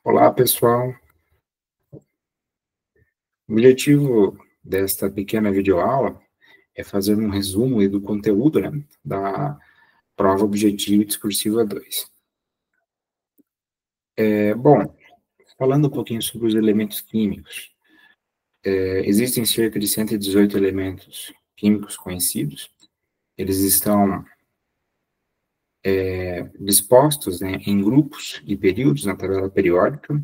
Olá, pessoal. O objetivo desta pequena videoaula é fazer um resumo aí do conteúdo, né, da prova objetiva e discursiva 2. Bom, falando um pouquinho sobre os elementos químicos, existem cerca de 118 elementos químicos conhecidos. Eles estão dispostos, né, em grupos e períodos na tabela periódica.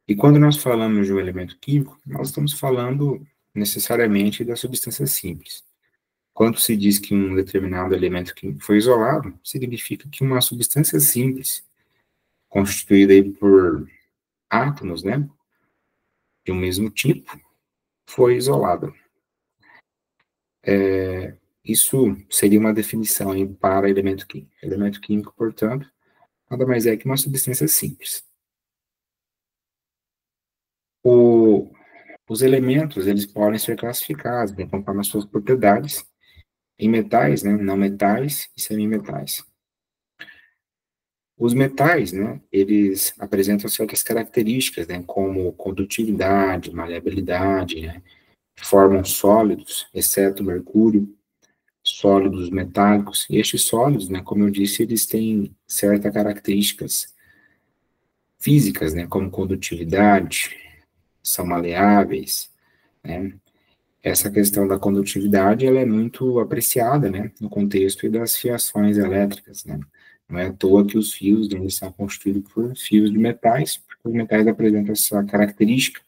E quando nós falamos de um elemento químico, nós estamos falando necessariamente da substância simples. Quando se diz que um determinado elemento químico foi isolado, significa que uma substância simples, constituída aí por átomos, né, de um mesmo tipo, foi isolada. Isso seria uma definição aí para elemento químico. Elemento químico, portanto, nada mais é que uma substância simples. Os elementos, eles podem ser classificados, né, conforme as suas propriedades, em metais, né, não metais e semimetais. Os metais, né, eles apresentam certas características, né, como condutividade, maleabilidade, né, formam sólidos, exceto o mercúrio, sólidos metálicos. E estes sólidos, né, como eu disse, eles têm certas características físicas, né, como condutividade, são maleáveis, né. Essa questão da condutividade, ela é muito apreciada, né, no contexto das fiações elétricas, né. Não é à toa que os fios, né, eles são constituídos por fios de metais, porque os metais apresentam essa característica,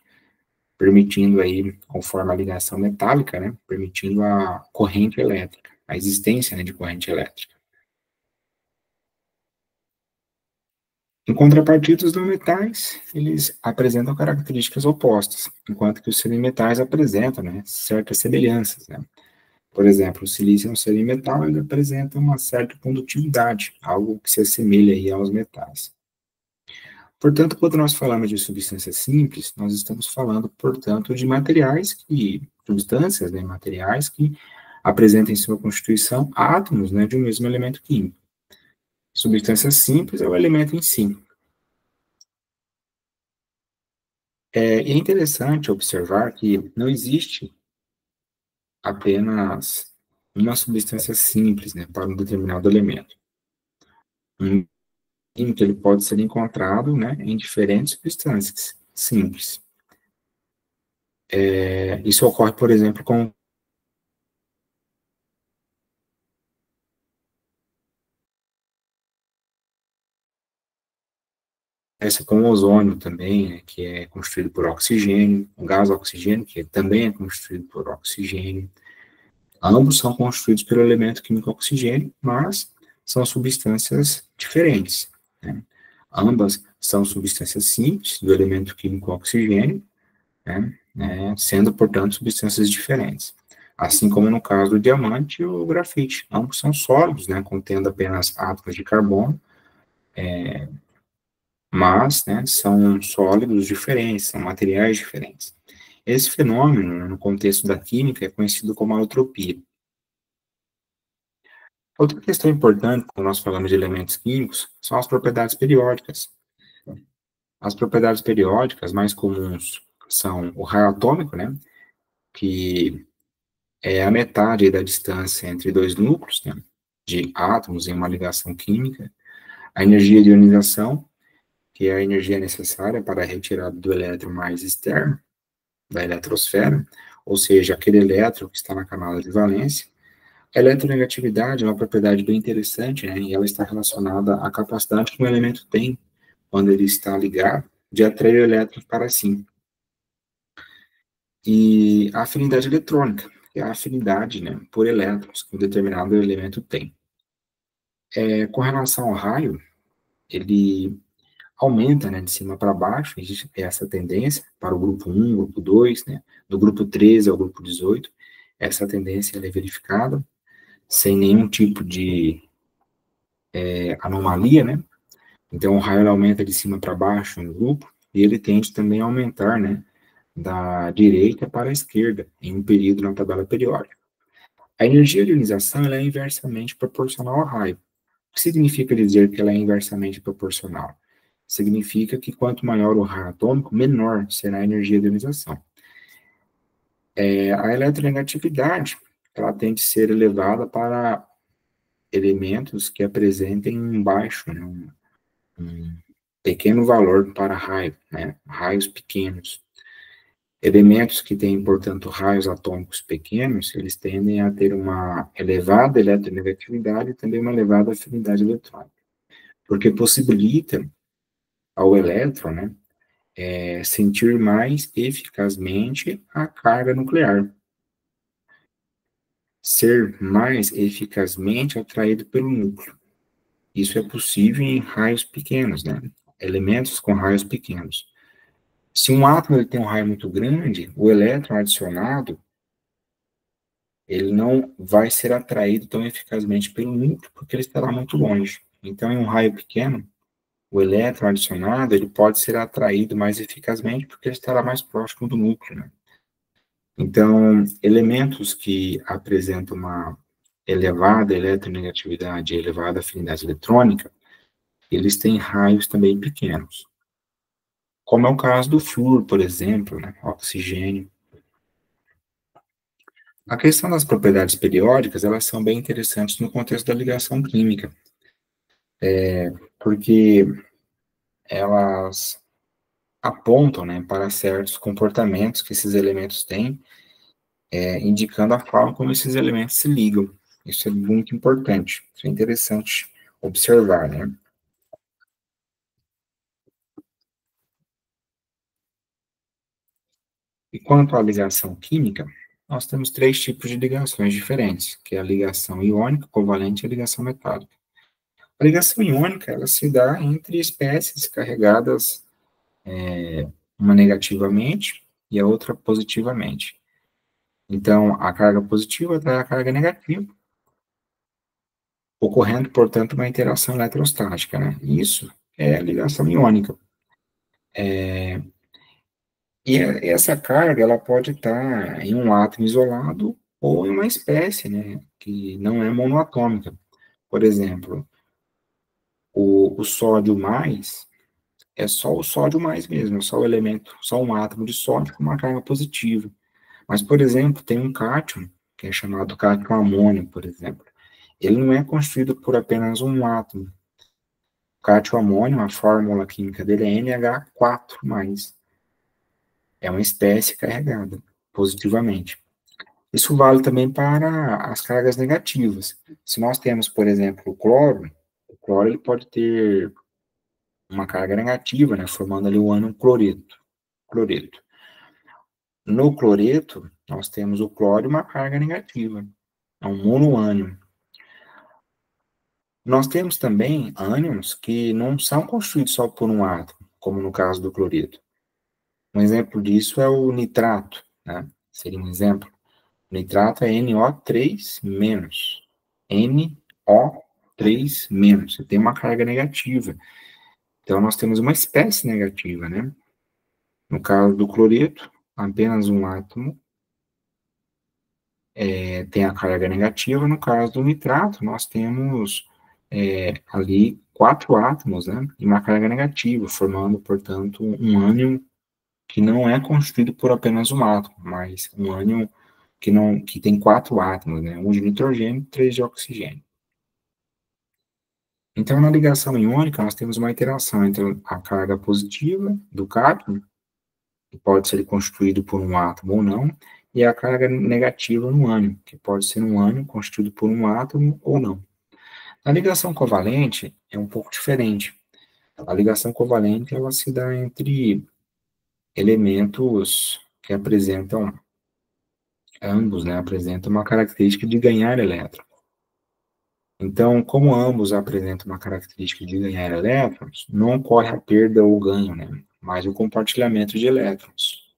permitindo aí, conforme a ligação metálica, né, permitindo a corrente elétrica, a existência, né, de corrente elétrica. Em contrapartida, os não metais, eles apresentam características opostas, enquanto que os semimetais apresentam, né, certas semelhanças, né. Por exemplo, o silício é um semimetal, ele apresenta uma certa condutividade, algo que se assemelha aí aos metais. Portanto, quando nós falamos de substâncias simples, nós estamos falando, portanto, de substâncias, né, materiais que apresentam em sua constituição átomos, né, de um mesmo elemento químico. Substância simples é o elemento em si. E é interessante observar que não existe apenas uma substância simples, né, para um determinado elemento. Um químico ele pode ser encontrado, né, em diferentes substâncias simples. Isso ocorre, por exemplo, com essa com o ozônio também, né, que é constituído por oxigênio, o gás oxigênio, que também é constituído por oxigênio. Ambos são constituídos pelo elemento químico oxigênio, mas são substâncias diferentes, né? Ambas são substâncias simples do elemento químico oxigênio, sendo, portanto, substâncias diferentes. Assim como no caso do diamante e o grafite. Ambos são sólidos, né, contendo apenas átomos de carbono, mas, né, são sólidos diferentes, são materiais diferentes. Esse fenômeno, no contexto da química, é conhecido como alotropia. Outra questão importante, quando nós falamos de elementos químicos, são as propriedades periódicas. As propriedades periódicas mais comuns são o raio atômico, né, que é a metade da distância entre dois núcleos, né, de átomos em uma ligação química, a energia de ionização, que é a energia necessária para a retirada do elétron mais externo, da eletrosfera, ou seja, aquele elétron que está na camada de valência. A eletronegatividade é uma propriedade bem interessante, né, e ela está relacionada à capacidade que um elemento tem, quando ele está ligado, de atrair elétrons para si. E a afinidade eletrônica, que é a afinidade, né, por elétrons que um determinado elemento tem. Com relação ao raio, ele aumenta, né, de cima para baixo, existe essa tendência para o grupo 1, grupo 2, né, do grupo 13 ao grupo 18, essa tendência ela é verificada, sem nenhum tipo de anomalia, né, então o raio aumenta de cima para baixo no grupo, e ele tende também a aumentar, né, da direita para a esquerda, em um período na tabela periódica. A energia de ionização ela é inversamente proporcional ao raio. O que significa dizer que ela é inversamente proporcional? significa que quanto maior o raio atômico, menor será a energia de ionização. A eletronegatividade, ela tem de ser elevada para elementos que apresentem um baixo, né, um pequeno valor para raio, né, raios pequenos. Elementos que têm, portanto, raios atômicos pequenos, eles tendem a ter uma elevada eletronegatividade e também uma elevada afinidade eletrônica, porque possibilita ao elétron, né, sentir mais eficazmente a carga nuclear, ser mais eficazmente atraído pelo núcleo. Isso é possível em raios pequenos, né? Elementos com raios pequenos. Se um átomo ele tem um raio muito grande, o elétron adicionado ele não vai ser atraído tão eficazmente pelo núcleo, porque ele estará muito longe. Então, em um raio pequeno, o elétron adicionado ele pode ser atraído mais eficazmente, porque ele estará mais próximo do núcleo, né? Então, elementos que apresentam uma elevada eletronegatividade e elevada afinidade eletrônica, eles têm raios também pequenos. Como é o caso do flúor, por exemplo, né, oxigênio. A questão das propriedades periódicas, elas são bem interessantes no contexto da ligação química, porque elas apontam, né, para certos comportamentos que esses elementos têm, indicando a forma como esses elementos se ligam. Isso é muito importante, isso é interessante observar, né? E quanto à ligação química, nós temos três tipos de ligações diferentes, que é a ligação iônica, covalente e a ligação metálica. A ligação iônica, ela se dá entre espécies carregadas, uma negativamente e a outra positivamente. Então, a carga positiva atrai a carga negativa, ocorrendo, portanto, uma interação eletrostática, né? Isso é a ligação iônica. Essa carga, ela pode estar em um átomo isolado ou em uma espécie, né, que não é monoatômica. Por exemplo, o sódio mais é só o sódio mais mesmo, é só o elemento, só um átomo de sódio com uma carga positiva. Mas, por exemplo, tem um cátion, que é chamado cátion amônio, por exemplo. Ele não é constituído por apenas um átomo. O cátion amônio, a fórmula química dele é NH4+. É uma espécie carregada positivamente. Isso vale também para as cargas negativas. Se nós temos, por exemplo, o cloro ele pode ter uma carga negativa, né, formando ali o ânion cloreto. No cloreto, nós temos o cloro e uma carga negativa, é um monoânion. Nós temos também ânions que não são constituídos só por um átomo, como no caso do cloreto. Um exemplo disso é o nitrato, né? Seria um exemplo. O nitrato é NO3-. NO3-. Você tem uma carga negativa. Então, nós temos uma espécie negativa, né? No caso do cloreto, apenas um átomo tem a carga negativa. No caso do nitrato, nós temos ali 4 átomos, né? E uma carga negativa, formando, portanto, um ânion que não é constituído por apenas um átomo, mas um ânion que tem 4 átomos, né? Um de nitrogênio e 3 de oxigênio. Então, na ligação iônica, nós temos uma interação entre a carga positiva do cátion, que pode ser constituído por um átomo ou não, e a carga negativa no ânion, que pode ser um ânion constituído por um átomo ou não. Na ligação covalente, é um pouco diferente. A ligação covalente, ela se dá entre elementos que apresentam, ambos, né, apresentam uma característica de ganhar elétrons. Então, como ambos apresentam uma característica de ganhar elétrons, não ocorre a perda ou ganho, né, mas o compartilhamento de elétrons.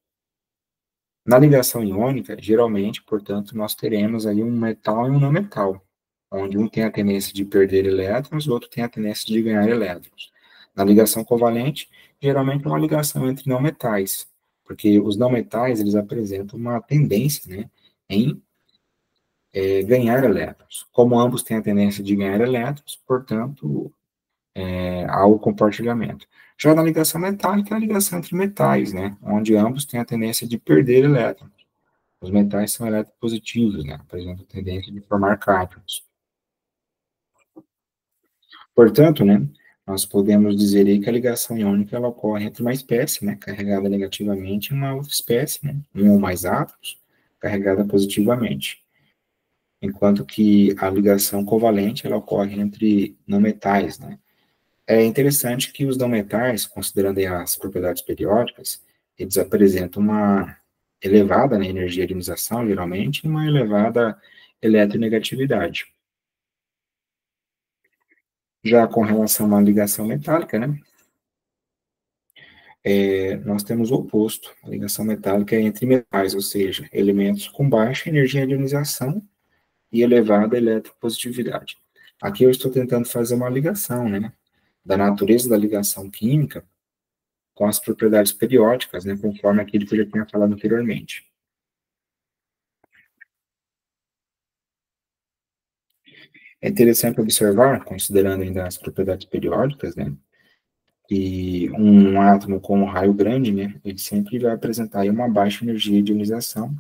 Na ligação iônica, geralmente, portanto, nós teremos aí um metal e um não metal, onde um tem a tendência de perder elétrons, o outro tem a tendência de ganhar elétrons. Na ligação covalente, geralmente é uma ligação entre não metais, porque os não metais, eles apresentam uma tendência, né, em ganhar elétrons. Como ambos têm a tendência de ganhar elétrons, portanto, ao compartilhamento. Já na ligação metálica, é a ligação entre metais, né, onde ambos têm a tendência de perder elétrons. Os metais são eletropositivos, né, apresentam a tendência de formar cátions. Portanto, né, nós podemos dizer aí que a ligação iônica ela ocorre entre uma espécie, né, carregada negativamente, e uma outra espécie, né, um ou mais átomos, carregada positivamente. Enquanto que a ligação covalente ela ocorre entre não metais, né. É interessante que os não metais, considerando as propriedades periódicas, eles apresentam uma elevada, né, energia de ionização, geralmente, e uma elevada eletronegatividade. Já com relação à ligação metálica, né, nós temos o oposto. A ligação metálica é entre metais, ou seja, elementos com baixa energia de ionização e elevada eletropositividade. Aqui eu estou tentando fazer uma ligação, né, da natureza da ligação química com as propriedades periódicas, né, conforme aquilo que eu já tinha falado anteriormente. É interessante observar, considerando ainda as propriedades periódicas, né, que um átomo com um raio grande, né, ele sempre vai apresentar aí uma baixa energia de ionização,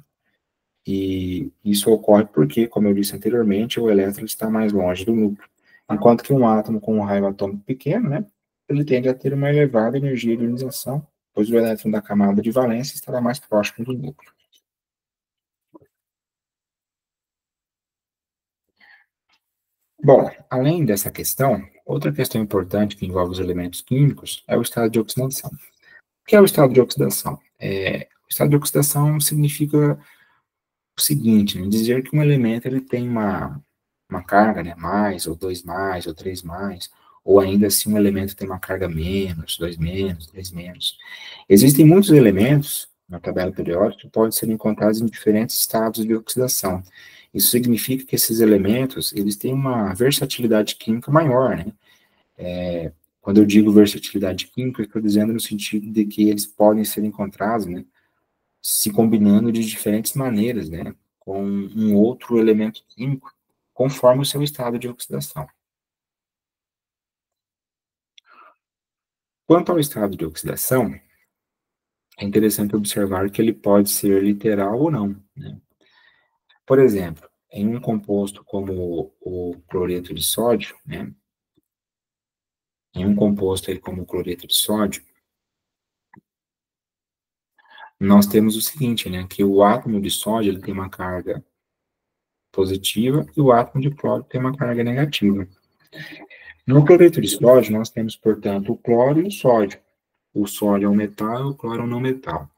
e isso ocorre porque, como eu disse anteriormente, o elétron está mais longe do núcleo, enquanto que um átomo com um raio atômico pequeno, né, ele tende a ter uma elevada energia de ionização, pois o elétron da camada de valência estará mais próximo do núcleo. Bom, além dessa questão, outra questão importante que envolve os elementos químicos é o estado de oxidação. O que é o estado de oxidação? O estado de oxidação significa o seguinte, né, dizer que um elemento ele tem uma carga, né, mais, ou dois mais, ou três mais, ou ainda assim um elemento tem uma carga menos, dois menos, três menos. Existem muitos elementos na tabela periódica que podem ser encontrados em diferentes estados de oxidação. Isso significa que esses elementos, eles têm uma versatilidade química maior, né? Quando eu digo versatilidade química, eu estou dizendo no sentido de que eles podem ser encontrados, né, se combinando de diferentes maneiras, né, com um outro elemento químico, conforme o seu estado de oxidação. Quanto ao estado de oxidação, é interessante observar que ele pode ser literal ou não, né? Por exemplo, em um composto como o cloreto de sódio, né, em um composto aí como o cloreto de sódio, nós temos o seguinte, né, que o átomo de sódio ele tem uma carga positiva e o átomo de cloro tem uma carga negativa. No cloreto de sódio, nós temos, portanto, o cloro e o sódio. O sódio é um metal e o cloro é um não metal.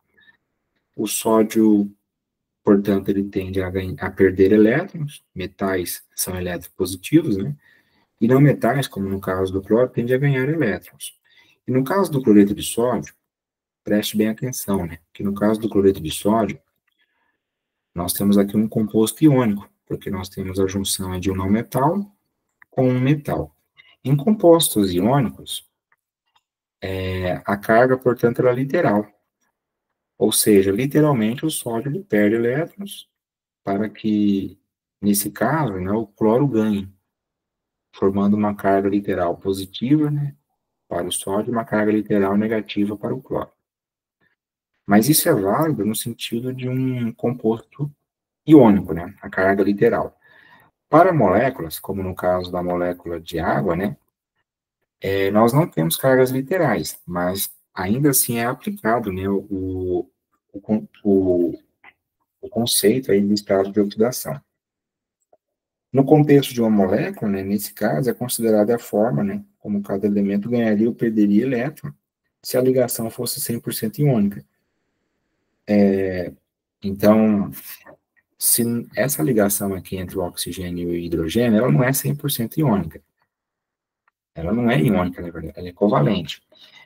O sódio, portanto, ele tende a perder elétrons, metais são eletropositivos, né? E não metais, como no caso do cloro, tende a ganhar elétrons. E no caso do cloreto de sódio, preste bem atenção, né? Que no caso do cloreto de sódio, nós temos aqui um composto iônico, porque nós temos a junção de um não metal com um metal. Em compostos iônicos, a carga, portanto, ela é literal. Ou seja, literalmente o sódio ele perde elétrons para que, nesse caso, né, o cloro ganhe, formando uma carga literal positiva, né, para o sódio e uma carga literal negativa para o cloro. Mas isso é válido no sentido de um composto iônico, né, a carga literal. Para moléculas, como no caso da molécula de água, né, nós não temos cargas literais, mas ainda assim é aplicado, né, o, o conceito aí de estado de oxidação. No contexto de uma molécula, né, nesse caso, é considerada a forma, né, como cada elemento ganharia ou perderia elétron se a ligação fosse 100% iônica. Então, se essa ligação aqui entre o oxigênio e o hidrogênio, ela não é 100% iônica. Ela não é iônica, na verdade, ela é covalente.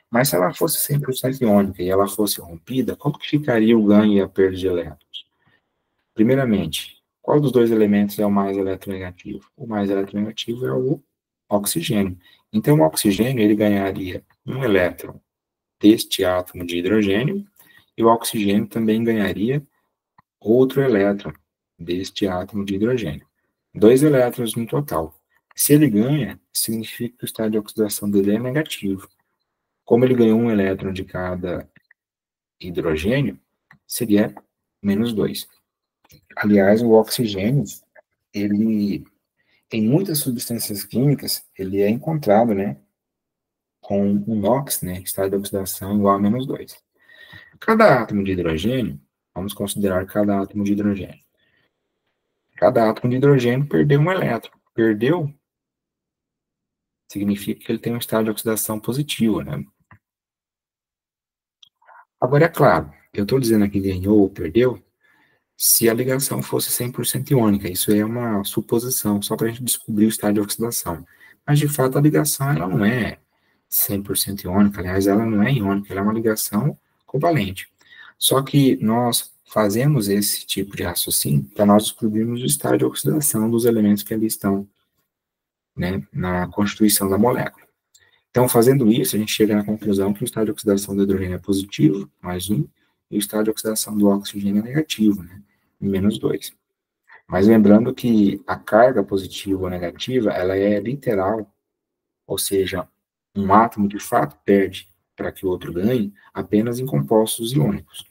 Mas se ela fosse 100% iônica e ela fosse rompida, como que ficaria o ganho e a perda de elétrons? Primeiramente, qual dos dois elementos é o mais eletronegativo? O mais eletronegativo é o oxigênio. Então, o oxigênio ele ganharia um elétron deste átomo de hidrogênio e o oxigênio também ganharia outro elétron deste átomo de hidrogênio. Dois elétrons no total. Se ele ganha, significa que o estado de oxidação dele é negativo. Como ele ganhou um elétron de cada hidrogênio, seria -2. Aliás, o oxigênio, ele, em muitas substâncias químicas, ele é encontrado, né, com um NOx, né, estado de oxidação igual a -2. Cada átomo de hidrogênio, vamos considerar cada átomo de hidrogênio. Cada átomo de hidrogênio perdeu um elétron. Perdeu significa que ele tem um estado de oxidação positivo, né? Agora, é claro, eu estou dizendo aqui ganhou ou perdeu se a ligação fosse 100% iônica. Isso é uma suposição, só para a gente descobrir o estado de oxidação. Mas, de fato, a ligação ela não é 100% iônica. Aliás, ela não é iônica, ela é uma ligação covalente. Só que nós fazemos esse tipo de raciocínio para nós descobrirmos o estado de oxidação dos elementos que ali estão, né, na constituição da molécula. Então, fazendo isso, a gente chega na conclusão que o estado de oxidação do hidrogênio é positivo, +1, e o estado de oxidação do oxigênio é negativo, né, -2. Mas lembrando que a carga positiva ou negativa, ela é literal, ou seja, um átomo de fato perde para que o outro ganhe apenas em compostos iônicos.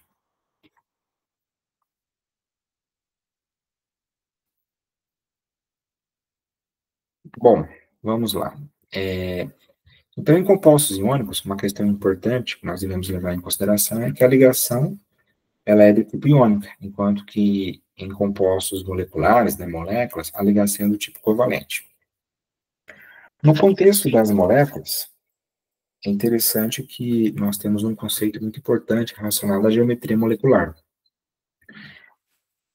Bom, vamos lá. Então, em compostos iônicos, uma questão importante que nós devemos levar em consideração é que a ligação ela é de tipo iônica, enquanto que em compostos moleculares, né, moléculas, a ligação é do tipo covalente. No contexto das moléculas, é interessante que nós temos um conceito muito importante relacionado à geometria molecular.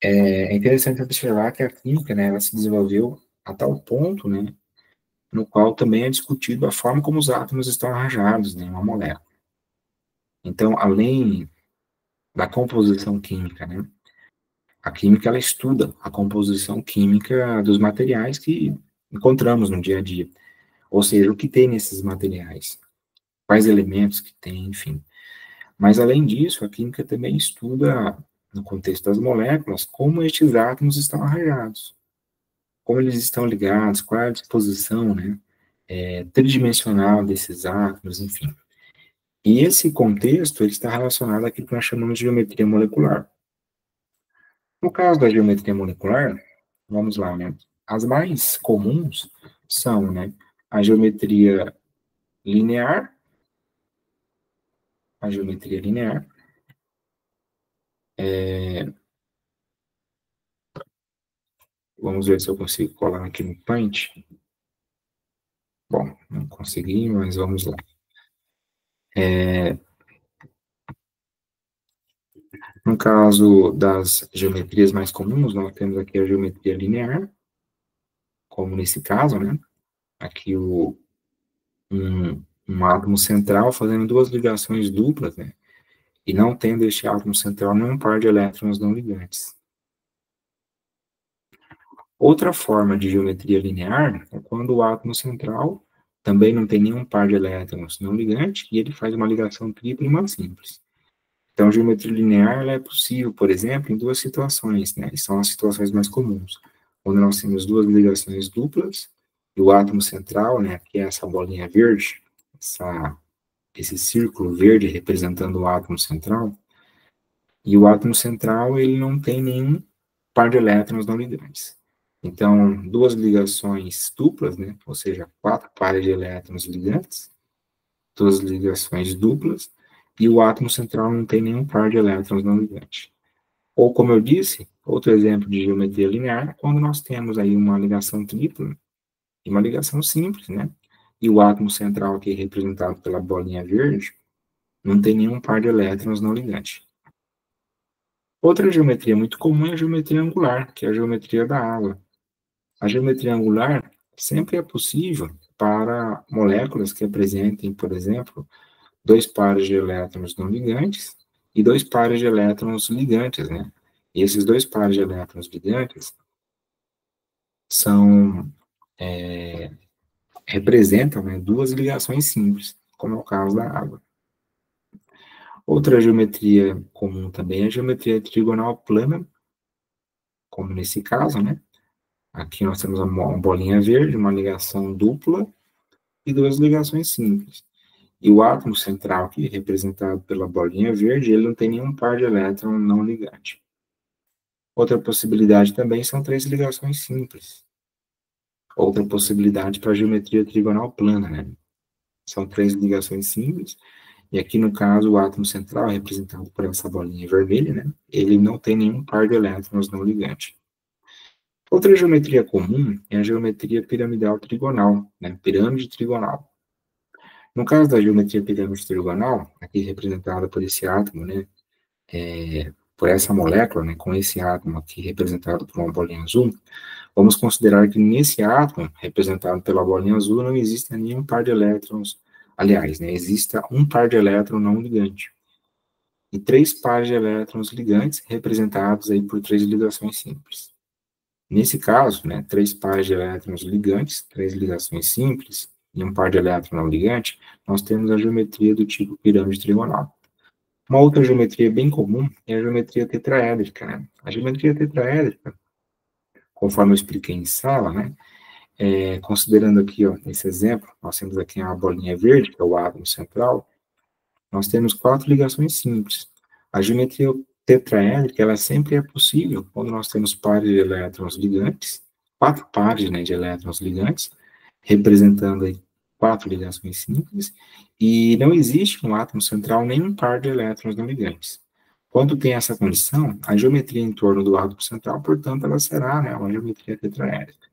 É interessante observar que a química, né, ela se desenvolveu a tal ponto, né, no qual também é discutido a forma como os átomos estão arranjados, né, em uma molécula. Então, além da composição química, né, a química ela estuda a composição química dos materiais que encontramos no dia a dia, ou seja, o que tem nesses materiais, quais elementos que tem, enfim. Mas, além disso, a química também estuda, no contexto das moléculas, como estes átomos estão arranjados, como eles estão ligados, qual é a disposição, né, tridimensional desses átomos, enfim. E esse contexto ele está relacionado àquilo que nós chamamos de geometria molecular. No caso da geometria molecular, vamos lá, né? As mais comuns são, né, a geometria linear, a geometria linear, vamos ver se eu consigo colar aqui no Paint. Bom, não consegui, mas vamos lá. No caso das geometrias mais comuns, nós temos aqui a geometria linear, como nesse caso, né? Aqui um átomo central fazendo duas ligações duplas, né? E não tendo este átomo central nenhum par de elétrons não ligantes. Outra forma de geometria linear é quando o átomo central também não tem nenhum par de elétrons não ligante e ele faz uma ligação tripla e uma simples. Então, a geometria linear ela é possível, por exemplo, em duas situações, né? E são as situações mais comuns. Quando nós temos duas ligações duplas e o átomo central, né, que é essa bolinha verde, esse círculo verde representando o átomo central, e o átomo central ele não tem nenhum par de elétrons não ligantes. Então, duas ligações duplas, né, ou seja, quatro pares de elétrons ligantes, duas ligações duplas, e o átomo central não tem nenhum par de elétrons não ligantes. Ou, como eu disse, outro exemplo de geometria linear, quando nós temos aí uma ligação tripla e uma ligação simples, né, e o átomo central aqui representado pela bolinha verde, não tem nenhum par de elétrons não ligantes. Outra geometria muito comum é a geometria angular, que é a geometria da água. A geometria angular sempre é possível para moléculas que apresentem, por exemplo, dois pares de elétrons não ligantes e dois pares de elétrons ligantes, né? E esses dois pares de elétrons ligantes são, representam, né, duas ligações simples, como é o caso da água. Outra geometria comum também é a geometria trigonal plana, como nesse caso, né? Aqui nós temos uma bolinha verde, uma ligação dupla e duas ligações simples. E o átomo central aqui, representado pela bolinha verde, ele não tem nenhum par de elétron não ligante. Outra possibilidade também são três ligações simples. Outra possibilidade para a geometria trigonal plana, né? São três ligações simples, e aqui no caso o átomo central, representado por essa bolinha vermelha, né? Ele não tem nenhum par de elétrons não ligante. Outra geometria comum é a geometria piramidal trigonal, né? Pirâmide trigonal. No caso da geometria pirâmide trigonal, aqui representada por esse átomo, né? Por essa molécula, né? Com esse átomo aqui representado por uma bolinha azul, vamos considerar que nesse átomo, representado pela bolinha azul, não existe nenhum par de elétrons, aliás, né, exista um par de elétron não ligante, e três pares de elétrons ligantes, representados aí por três ligações simples. Nesse caso, né, três pares de elétrons ligantes, três ligações simples, e um par de elétron não ligante, nós temos a geometria do tipo pirâmide trigonal. Uma outra geometria bem comum é a geometria tetraédrica, né? A geometria tetraédrica, conforme eu expliquei em sala, né, considerando aqui, ó, esse exemplo, nós temos aqui uma bolinha verde, que é o átomo central, nós temos quatro ligações simples. A geometria tetraédrica, ela sempre é possível quando nós temos pares de elétrons ligantes, quatro pares, né, de elétrons ligantes, representando aí quatro ligações simples, e não existe no átomo central nenhum par de elétrons não ligantes. Quando tem essa condição, a geometria em torno do átomo central, portanto, ela será, né, uma geometria tetraédrica.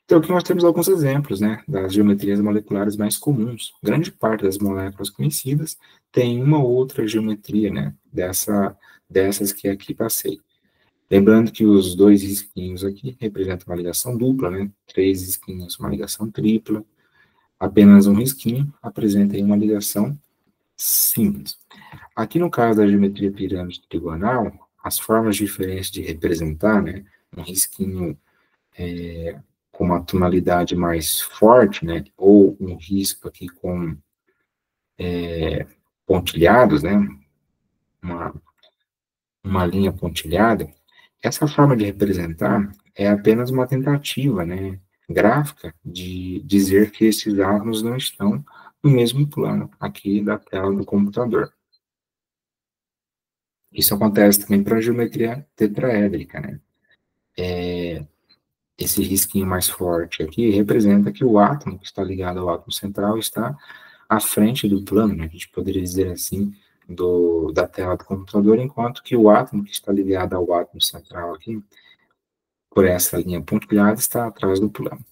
Então, aqui nós temos alguns exemplos, né, das geometrias moleculares mais comuns. Grande parte das moléculas conhecidas tem uma ou outra geometria, né, dessas que aqui passei. Lembrando que os dois risquinhos aqui representam uma ligação dupla, né, três risquinhos, uma ligação tripla, apenas um risquinho apresenta aí uma ligação simples. Aqui no caso da geometria pirâmide trigonal, as formas diferentes de representar, né, um risquinho com uma tonalidade mais forte, né, ou um risco aqui com pontilhados, né, uma, uma linha pontilhada, essa forma de representar é apenas uma tentativa, né, gráfica de dizer que esses átomos não estão no mesmo plano aqui da tela do computador. Isso acontece também para a geometria tetraédrica, né? Esse risquinho mais forte aqui representa que o átomo que está ligado ao átomo central está à frente do plano, né? A gente poderia dizer assim, da tela do computador, enquanto que o átomo que está ligado ao átomo central aqui, por essa linha pontilhada, está atrás do plano.